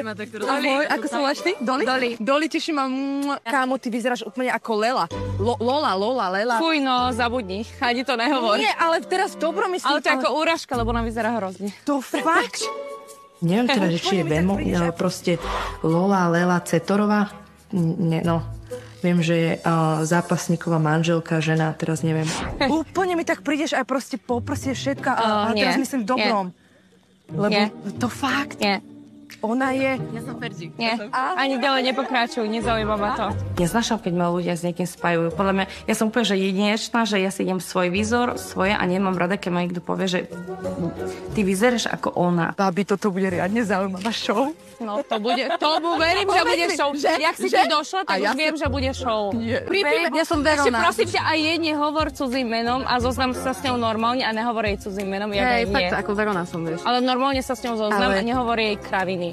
ma takto Ahoj, ako sa voláš ty? Doli? Doli, teší ma. Kámo, ty vyzeráš úplne ako Lela. Lela. Fuj, no, zabudni. Ani to nehovor. Nie, ale teraz dobro myslím. Ale to je ako úražka, lebo ona vyzerá hrozne. To fakt? Neviem teda, že či je Bemo, ale proste Lola, Lela, Cetorová. No, viem, že je zápasníková manželka, žena, teraz neviem. Úplne mi tak prídeš aj proste poprsie všetka, a teraz myslím v dobrom. Lebo to fakt. Nie. Ona je... Ja som Ferdi. Nie, ani ďalej nepokračuj, nezaujíma ma to. Neznášam, keď ma ľudia s niekým spájajú. Podľa mňa, ja som úplne že jedinečná, že ja si idem svoj výzor, svoje a nemám rada, keď ma niekto povie, že ty vyzeráš ako ona. Babi, toto bude riadne zaujímavá show. No, tomu verím, že bude show. Jak si tu došla, tak už viem, že bude show. Ja som Ešte Verona. prosím ťa, aj jej nehovor cudzým menom a zoznam sa s ňou normálne a nehovor jej cudzým menom. Hej, fakt, ako Verona som, vieš. Ale normálne sa s ňou zoznam a nehovor jej kraviny.